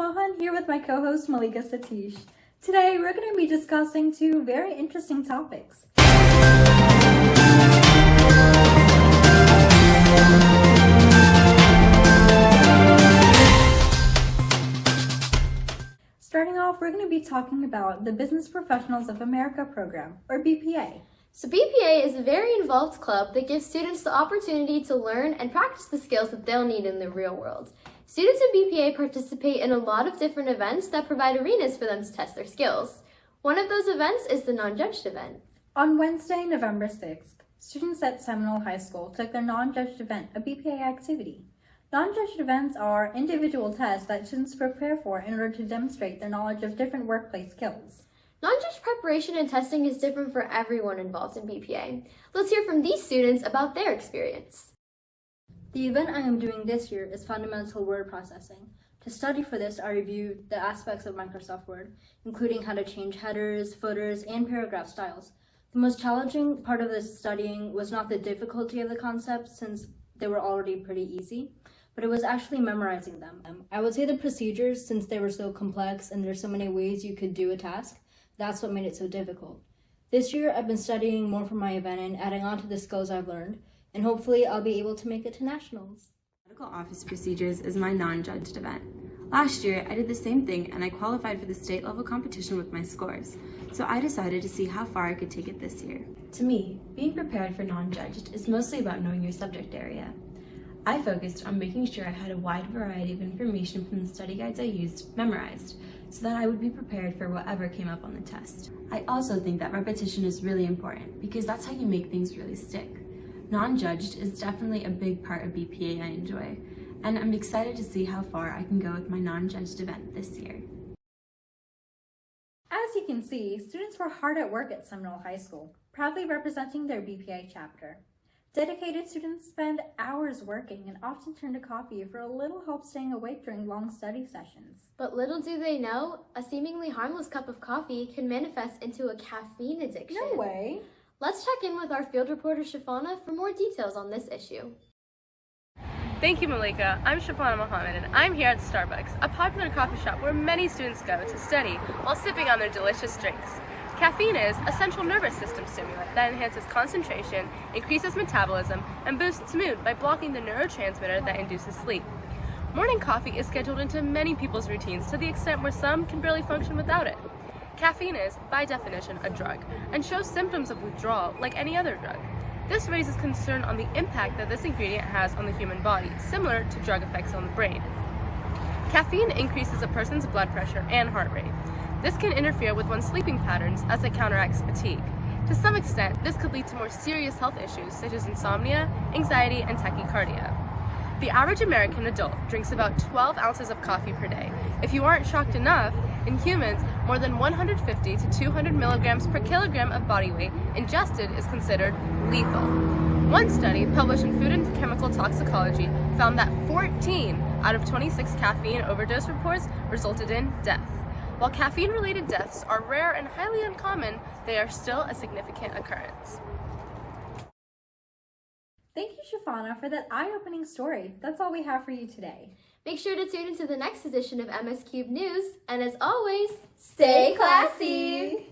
Mohan here with my co-host Mallika Satish. Today we're going to be discussing two very interesting topics. Starting off, we're going to be talking about the Business Professionals of America program, or BPA. So BPA is a very involved club that gives students the opportunity to learn and practice the skills that they'll need in the real world. Students in BPA participate in a lot of different events that provide arenas for them to test their skills. One of those events is the non-judged event. On Wednesday, November 6th, students at Sonal High School took their non-judged event, a BPA activity. Non-judged events are individual tests that students prepare for in order to demonstrate their knowledge of different workplace skills. Non-judged preparation and testing is different for everyone involved in BPA. Let's hear from these students about their experience. The event I am doing this year is fundamental word processing. To study for this, I reviewed the aspects of Microsoft Word, including how to change headers, footers, and paragraph styles. The most challenging part of this studying was not the difficulty of the concepts, since they were already pretty easy, but it was actually memorizing them. I would say the procedures, since they were so complex and there's so many ways you could do a task, that's what made it so difficult. This year, I've been studying more for my event and adding on to the skills I've learned, and hopefully I'll be able to make it to nationals. Medical office procedures is my non-judged event. Last year, I did the same thing and I qualified for the state level competition with my scores. So I decided to see how far I could take it this year. To me, being prepared for non-judged is mostly about knowing your subject area. I focused on making sure I had a wide variety of information from the study guides I used memorized, so that I would be prepared for whatever came up on the test. I also think that repetition is really important because that's how you make things really stick. Non-judged is definitely a big part of BPA I enjoy, and I'm excited to see how far I can go with my non-judged event this year. As you can see, students were hard at work at Seminole High School, proudly representing their BPA chapter. Dedicated students spend hours working and often turn to coffee for a little help staying awake during long study sessions. But little do they know, a seemingly harmless cup of coffee can manifest into a caffeine addiction. No way! Let's check in with our field reporter Shafana for more details on this issue. Thank you, Mallika. I'm Shafana Mohammad, and I'm here at Starbucks, a popular coffee shop where many students go to study while sipping on their delicious drinks. Caffeine is a central nervous system stimulant that enhances concentration, increases metabolism, and boosts mood by blocking the neurotransmitter that induces sleep. Morning coffee is scheduled into many people's routines to the extent where some can barely function without it. Caffeine is, by definition, a drug, and shows symptoms of withdrawal like any other drug. This raises concern on the impact that this ingredient has on the human body, similar to drug effects on the brain. Caffeine increases a person's blood pressure and heart rate. This can interfere with one's sleeping patterns as it counteracts fatigue. To some extent, this could lead to more serious health issues such as insomnia, anxiety, and tachycardia. The average American adult drinks about 12 ounces of coffee per day. If you aren't shocked enough, in humans, more than 150 to 200 milligrams per kilogram of body weight ingested is considered lethal. One study published in Food and Chemical Toxicology found that 14 out of 26 caffeine overdose reports resulted in death. While caffeine-related deaths are rare and highly uncommon, they are still a significant occurrence. Thank you, Shafana, for that eye-opening story. That's all we have for you today. Make sure to tune into the next edition of MS Cube News, and as always, stay classy!